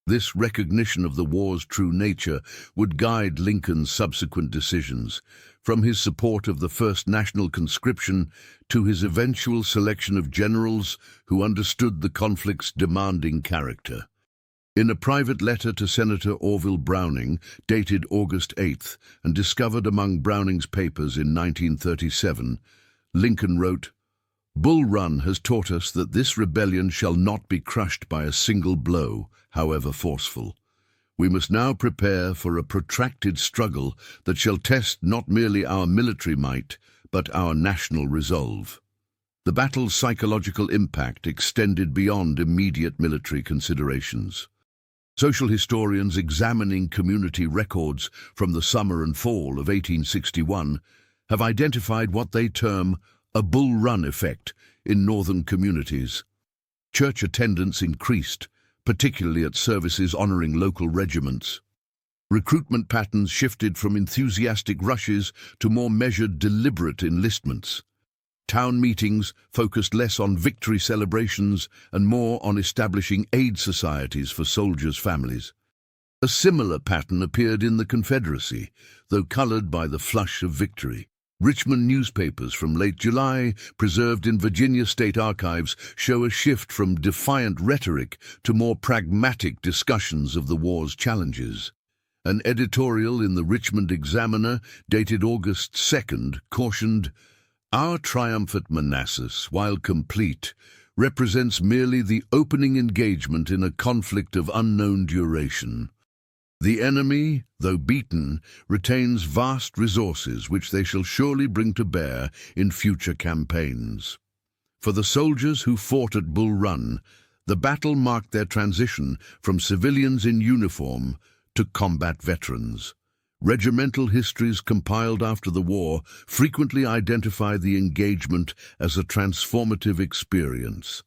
This recognition of the war's true nature would guide Lincoln's subsequent decisions, from his support of the first national conscription to his eventual selection of generals who understood the conflict's demanding character. In a private letter to Senator Orville Browning, dated August 8th, and discovered among Browning's papers in 1937, Lincoln wrote, "Bull Run has taught us that this rebellion shall not be crushed by a single blow, however forceful. We must now prepare for a protracted struggle that shall test not merely our military might, but our national resolve." The battle's psychological impact extended beyond immediate military considerations. Social historians examining community records from the summer and fall of 1861 have identified what they term a Bull Run effect in northern communities. Church attendance increased, particularly at services honoring local regiments. Recruitment patterns shifted from enthusiastic rushes to more measured, deliberate enlistments. Town meetings focused less on victory celebrations and more on establishing aid societies for soldiers' families. A similar pattern appeared in the Confederacy, though colored by the flush of victory. Richmond newspapers from late July, preserved in Virginia State Archives, show a shift from defiant rhetoric to more pragmatic discussions of the war's challenges. An editorial in the Richmond Examiner, dated August 2nd, cautioned, "Our triumph at Manassas, while complete, represents merely the opening engagement in a conflict of unknown duration. The enemy, though beaten, retains vast resources which they shall surely bring to bear in future campaigns." For the soldiers who fought at Bull Run, the battle marked their transition from civilians in uniform to combat veterans. Regimental histories compiled after the war frequently identify the engagement as a transformative experience.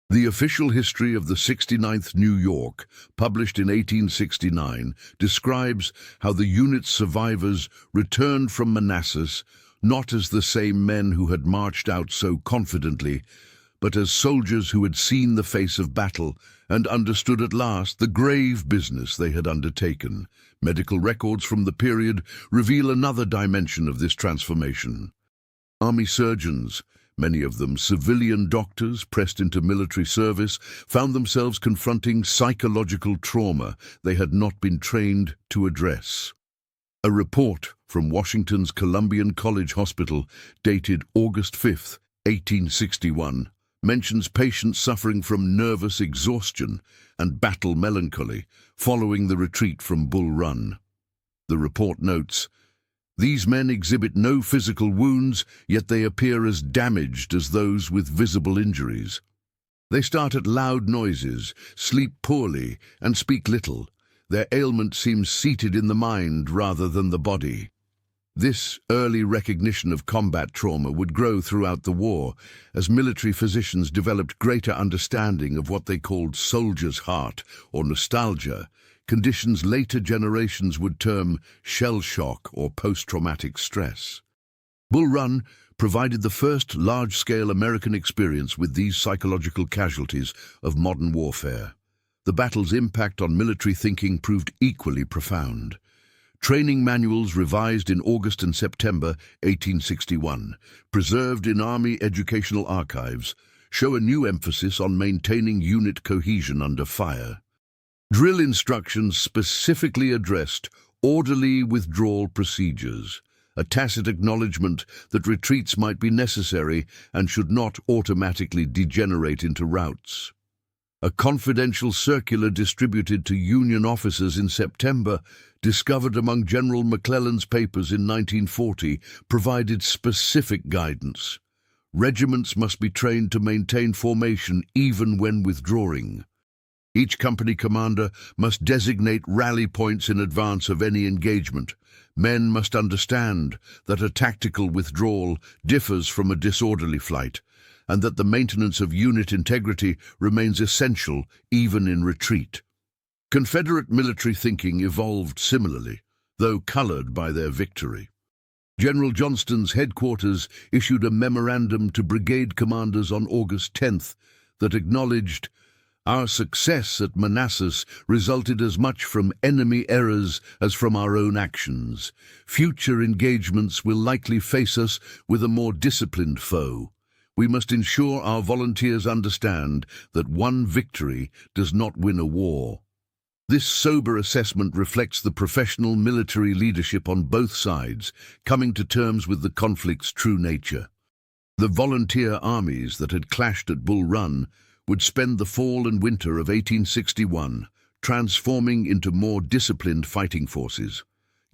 The official history of the 69th New York, published in 1869, describes how the unit's survivors returned from Manassas not as the same men who had marched out so confidently, but as soldiers who had seen the face of battle and understood at last the grave business they had undertaken. Medical records from the period reveal another dimension of this transformation. Army surgeons, many of them civilian doctors pressed into military service, found themselves confronting psychological trauma they had not been trained to address. A report from Washington's Columbian College Hospital, dated August 5, 1861, mentions patients suffering from nervous exhaustion and battle melancholy following the retreat from Bull Run. The report notes, "These men exhibit no physical wounds, yet they appear as damaged as those with visible injuries. They start at loud noises, sleep poorly, and speak little. Their ailment seems seated in the mind rather than the body." This early recognition of combat trauma would grow throughout the war as military physicians developed greater understanding of what they called soldier's heart or nostalgia, conditions later generations would term shell shock or post-traumatic stress. Bull Run provided the first large-scale American experience with these psychological casualties of modern warfare. The battle's impact on military thinking proved equally profound. Training manuals revised in August and September 1861, preserved in Army Educational Archives, show a new emphasis on maintaining unit cohesion under fire. Drill instructions specifically addressed orderly withdrawal procedures, a tacit acknowledgement that retreats might be necessary and should not automatically degenerate into routs. A confidential circular distributed to Union officers in September, discovered among General McClellan's papers in 1940, provided specific guidance. Regiments must be trained to maintain formation even when withdrawing. Each company commander must designate rally points in advance of any engagement. Men must understand that a tactical withdrawal differs from a disorderly flight, and that the maintenance of unit integrity remains essential even in retreat. Confederate military thinking evolved similarly, though colored by their victory. General Johnston's headquarters issued a memorandum to brigade commanders on August 10th that acknowledged, "Our success at Manassas resulted as much from enemy errors as from our own actions. Future engagements will likely face us with a more disciplined foe. We must ensure our volunteers understand that one victory does not win a war." This sober assessment reflects the professional military leadership on both sides, coming to terms with the conflict's true nature. The volunteer armies that had clashed at Bull Run would spend the fall and winter of 1861 transforming into more disciplined fighting forces.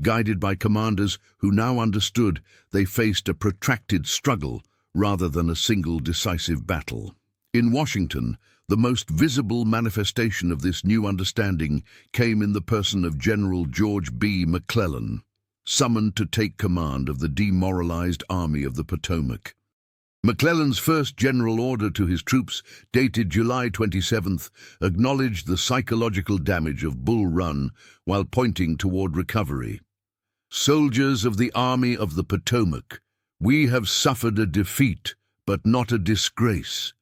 Guided by commanders who now understood they faced a protracted struggle rather than a single decisive battle. In Washington, the most visible manifestation of this new understanding came in the person of General George B. McClellan, summoned to take command of the demoralized Army of the Potomac. McClellan's first general order to his troops, dated July 27th, acknowledged the psychological damage of Bull Run while pointing toward recovery. "Soldiers of the Army of the Potomac, we have suffered a defeat, but not a disgrace.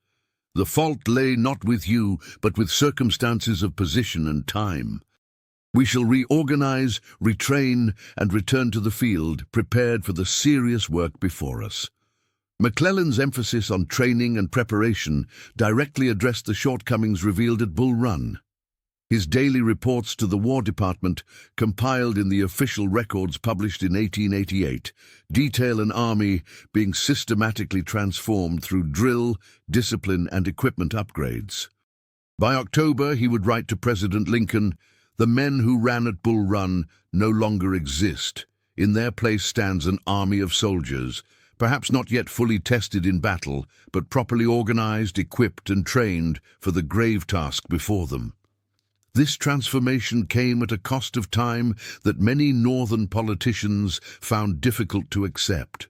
The fault lay not with you, but with circumstances of position and time. We shall reorganize, retrain, and return to the field, prepared for the serious work before us." McClellan's emphasis on training and preparation directly addressed the shortcomings revealed at Bull Run. His daily reports to the War Department, compiled in the official records published in 1888, detail an army being systematically transformed through drill, discipline, and equipment upgrades. By October, he would write to President Lincoln, "The men who ran at Bull Run no longer exist. In their place stands an army of soldiers, perhaps not yet fully tested in battle, but properly organized, equipped, and trained for the grave task before them." This transformation came at a cost of time that many Northern politicians found difficult to accept.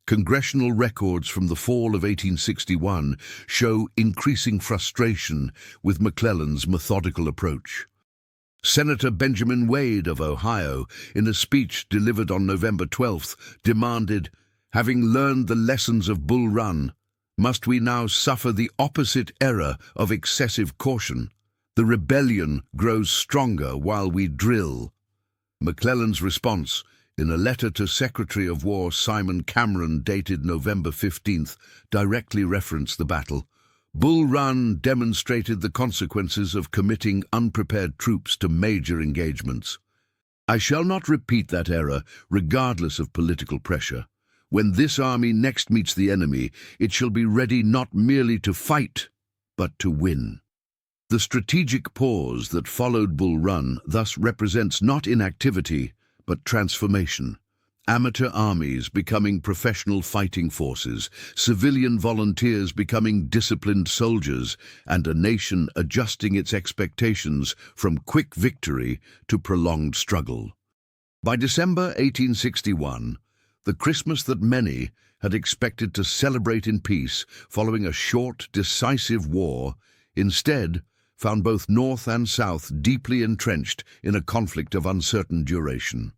Congressional records from the fall of 1861 show increasing frustration with McClellan's methodical approach. Senator Benjamin Wade of Ohio, in a speech delivered on November 12th, demanded, "Having learned the lessons of Bull Run, must we now suffer the opposite error of excessive caution? The rebellion grows stronger while we drill." McClellan's response, in a letter to Secretary of War Simon Cameron dated November 15th, directly referenced the battle. "Bull Run demonstrated the consequences of committing unprepared troops to major engagements. I shall not repeat that error, regardless of political pressure. When this army next meets the enemy, it shall be ready not merely to fight, but to win." The strategic pause that followed Bull Run thus represents not inactivity, but transformation. Amateur armies becoming professional fighting forces, civilian volunteers becoming disciplined soldiers, and a nation adjusting its expectations from quick victory to prolonged struggle. By December 1861, the Christmas that many had expected to celebrate in peace following a short, decisive war, instead found both North and South deeply entrenched in a conflict of uncertain duration.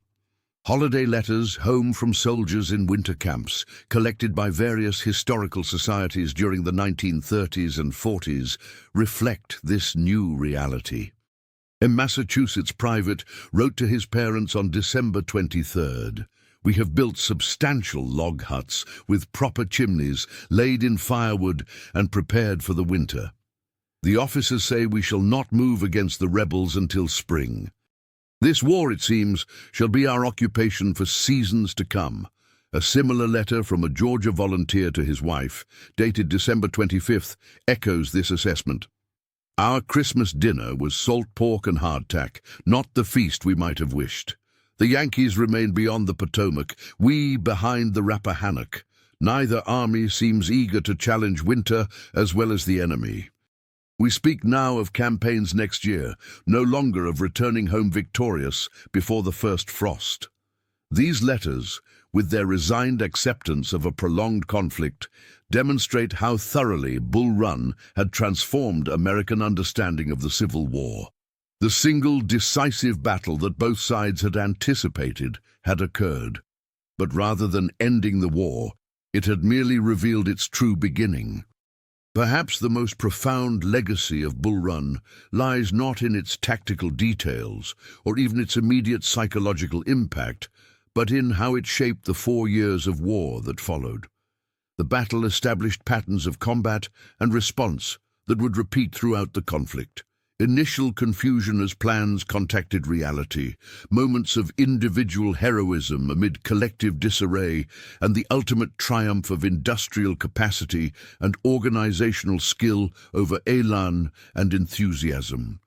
Holiday letters home from soldiers in winter camps, collected by various historical societies during the 1930s and 40s, reflect this new reality. A Massachusetts private wrote to his parents on December 23rd, "We have built substantial log huts with proper chimneys, laid in firewood, and prepared for the winter. The officers say we shall not move against the rebels until spring. This war, it seems, shall be our occupation for seasons to come." A similar letter from a Georgia volunteer to his wife, dated December 25th, echoes this assessment. "Our Christmas dinner was salt pork and hardtack, not the feast we might have wished. The Yankees remain beyond the Potomac, we behind the Rappahannock. Neither army seems eager to challenge winter as well as the enemy. We speak now of campaigns next year, no longer of returning home victorious before the first frost." These letters, with their resigned acceptance of a prolonged conflict, demonstrate how thoroughly Bull Run had transformed American understanding of the Civil War. The single decisive battle that both sides had anticipated had occurred, but rather than ending the war, it had merely revealed its true beginning. Perhaps the most profound legacy of Bull Run lies not in its tactical details or even its immediate psychological impact, but in how it shaped the 4 years of war that followed. The battle established patterns of combat and response that would repeat throughout the conflict. Initial confusion as plans contacted reality, moments of individual heroism amid collective disarray, and the ultimate triumph of industrial capacity and organizational skill over elan and enthusiasm.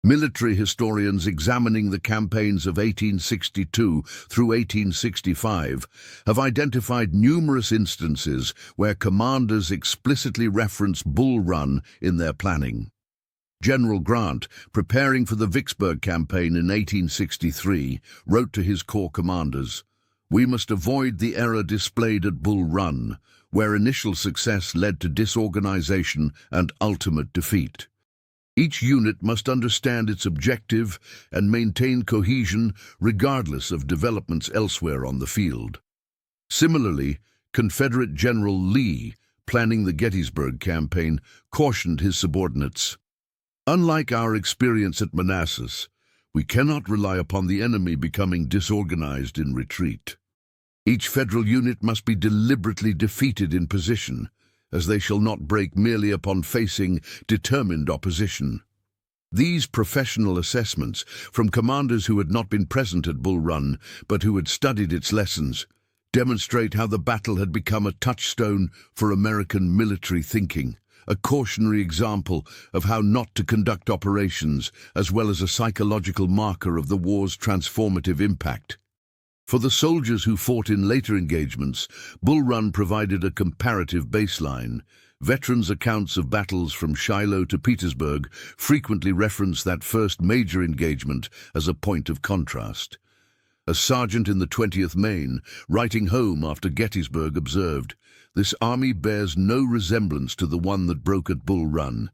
Military historians examining the campaigns of 1862 through 1865 have identified numerous instances where commanders explicitly reference Bull Run in their planning. General Grant, preparing for the Vicksburg campaign in 1863, wrote to his corps commanders, "We must avoid the error displayed at Bull Run. where initial success led to disorganization and ultimate defeat. Each unit must understand its objective and maintain cohesion regardless of developments elsewhere on the field. Similarly, Confederate General Lee, planning the Gettysburg Campaign, cautioned his subordinates. Unlike our experience at Manassas, we cannot rely upon the enemy becoming disorganized in retreat. Each federal unit must be deliberately defeated in position, as they shall not break merely upon facing determined opposition. These professional assessments, from commanders who had not been present at Bull Run but who had studied its lessons, demonstrate how the battle had become a touchstone for American military thinking, a cautionary example of how not to conduct operations, as well as a psychological marker of the war's transformative impact. For the soldiers who fought in later engagements, Bull Run provided a comparative baseline. Veterans' accounts of battles from Shiloh to Petersburg frequently reference that first major engagement as a point of contrast. A sergeant in the 20th Maine, writing home after Gettysburg, observed, "This army bears no resemblance to the one that broke at Bull Run.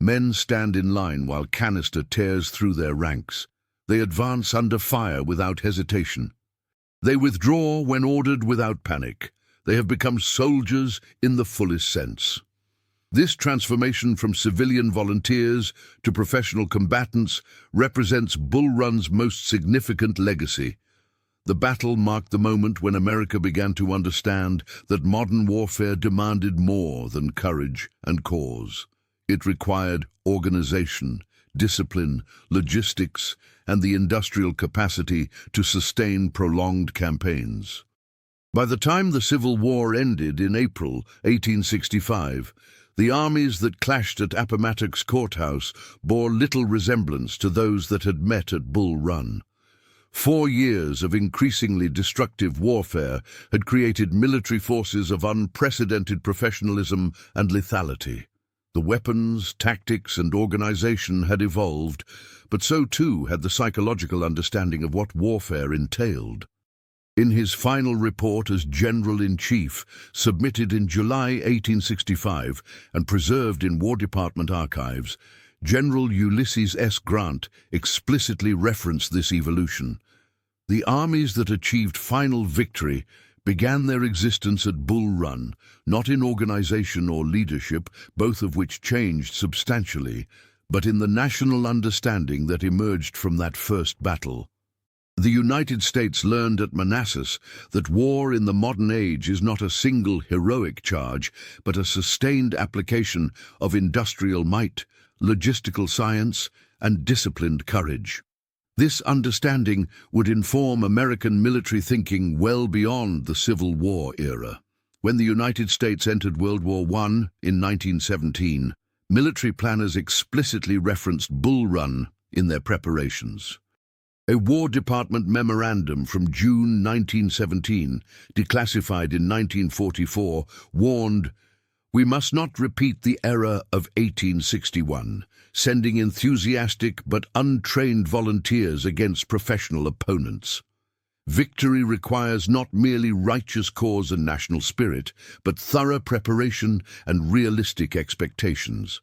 Men stand in line while canister tears through their ranks. They advance under fire without hesitation. They withdraw when ordered without panic. They have become soldiers in the fullest sense." This transformation from civilian volunteers to professional combatants represents Bull Run's most significant legacy. The battle marked the moment when America began to understand that modern warfare demanded more than courage and cause. It required organization, discipline, logistics, and the industrial capacity to sustain prolonged campaigns. By the time the Civil War ended in April 1865, the armies that clashed at Appomattox Courthouse bore little resemblance to those that had met at Bull Run. 4 years of increasingly destructive warfare had created military forces of unprecedented professionalism and lethality. The weapons, tactics, and organization had evolved, but so too had the psychological understanding of what warfare entailed. In his final report as General-in-Chief, submitted in July 1865 and preserved in War Department archives, General Ulysses S. Grant explicitly referenced this evolution. The armies that achieved final victory began their existence at Bull Run, not in organization or leadership, both of which changed substantially, but in the national understanding that emerged from that first battle. The United States learned at Manassas that war in the modern age is not a single heroic charge, but a sustained application of industrial might, logistical science, and disciplined courage. This understanding would inform American military thinking well beyond the Civil War era. When the United States entered World War I in 1917, military planners explicitly referenced Bull Run in their preparations. A War Department memorandum from June 1917, declassified in 1944, warned, "We must not repeat the error of 1861, sending enthusiastic but untrained volunteers against professional opponents. Victory requires not merely righteous cause and national spirit, but thorough preparation and realistic expectations."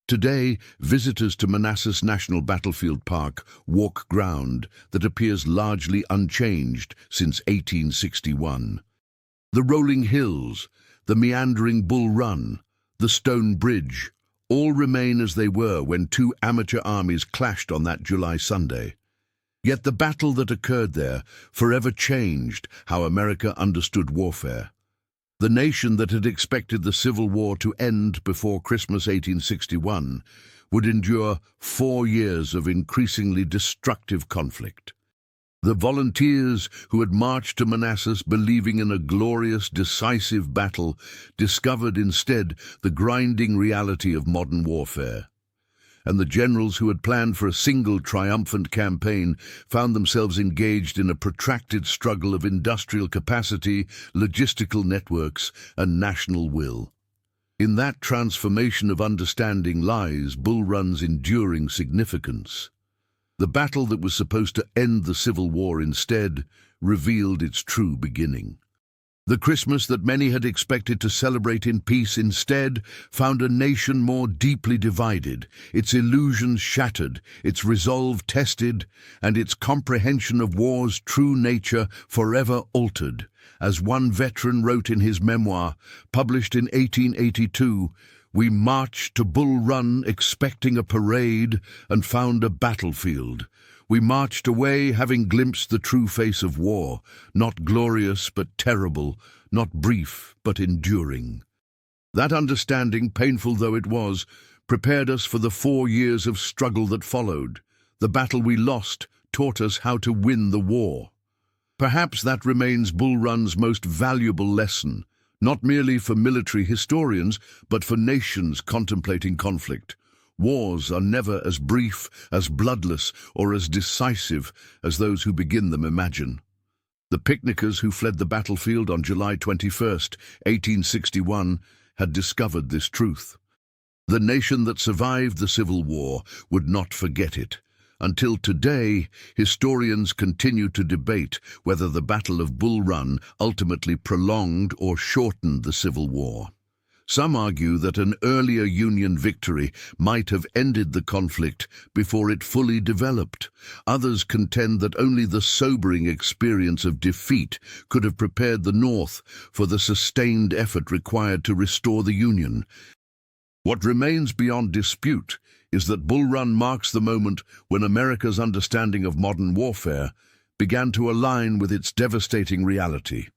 Today, visitors to Manassas National Battlefield Park walk ground that appears largely unchanged since 1861. The rolling hills, the meandering Bull Run, the stone bridge, all remain as they were when two amateur armies clashed on that July Sunday. Yet the battle that occurred there forever changed how America understood warfare. The nation that had expected the Civil War to end before Christmas 1861 would endure 4 years of increasingly destructive conflict. The volunteers who had marched to Manassas believing in a glorious, decisive battle discovered instead the grinding reality of modern warfare. And the generals who had planned for a single triumphant campaign found themselves engaged in a protracted struggle of industrial capacity, logistical networks, and national will. In that transformation of understanding lies Bull Run's enduring significance. The battle that was supposed to end the Civil War instead revealed its true beginning. The Christmas that many had expected to celebrate in peace instead found a nation more deeply divided, its illusions shattered, its resolve tested, and its comprehension of war's true nature forever altered. As one veteran wrote in his memoir, published in 1882, "We marched to Bull Run expecting a parade and found a battlefield. We marched away having glimpsed the true face of war, not glorious but terrible, not brief but enduring." That understanding, painful though it was, prepared us for the 4 years of struggle that followed. The battle we lost taught us how to win the war. Perhaps that remains Bull Run's most valuable lesson, not merely for military historians, but for nations contemplating conflict. Wars are never as brief, as bloodless, or as decisive as those who begin them imagine. The picnickers who fled the battlefield on July 21st, 1861, had discovered this truth. The nation that survived the Civil War would not forget it. Until today, historians continue to debate whether the Battle of Bull Run ultimately prolonged or shortened the Civil War. Some argue that an earlier Union victory might have ended the conflict before it fully developed. Others contend that only the sobering experience of defeat could have prepared the North for the sustained effort required to restore the Union. What remains beyond dispute is that Bull Run marks the moment when America's understanding of modern warfare began to align with its devastating reality.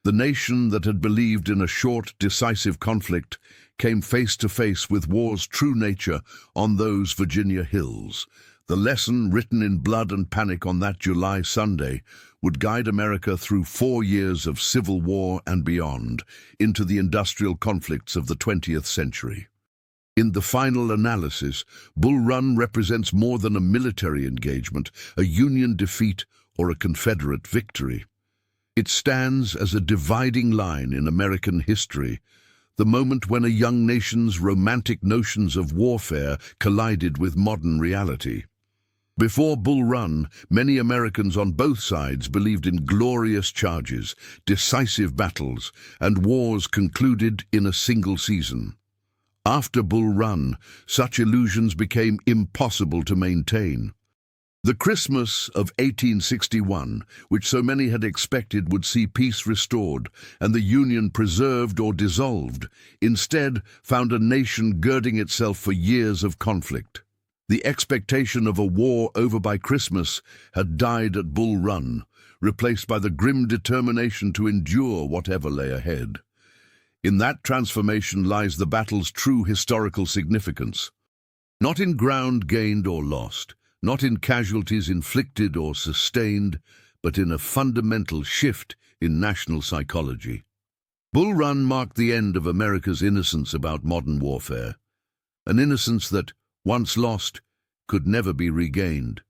The nation that had believed in a short, decisive conflict came face to face with war's true nature on those Virginia hills. The lesson, written in blood and panic on that July Sunday, would guide America through 4 years of civil war and beyond, into the industrial conflicts of the 20th century. In the final analysis, Bull Run represents more than a military engagement, a Union defeat, or a Confederate victory. It stands as a dividing line in American history, the moment when a young nation's romantic notions of warfare collided with modern reality. Before Bull Run, many Americans on both sides believed in glorious charges, decisive battles, and wars concluded in a single season. After Bull Run, such illusions became impossible to maintain. The Christmas of 1861, which so many had expected would see peace restored and the Union preserved or dissolved, instead found a nation girding itself for years of conflict. The expectation of a war over by Christmas had died at Bull Run, replaced by the grim determination to endure whatever lay ahead. In that transformation lies the battle's true historical significance. Not in ground gained or lost, not in casualties inflicted or sustained, but in a fundamental shift in national psychology. Bull Run marked the end of America's innocence about modern warfare, an innocence that, once lost, could never be regained.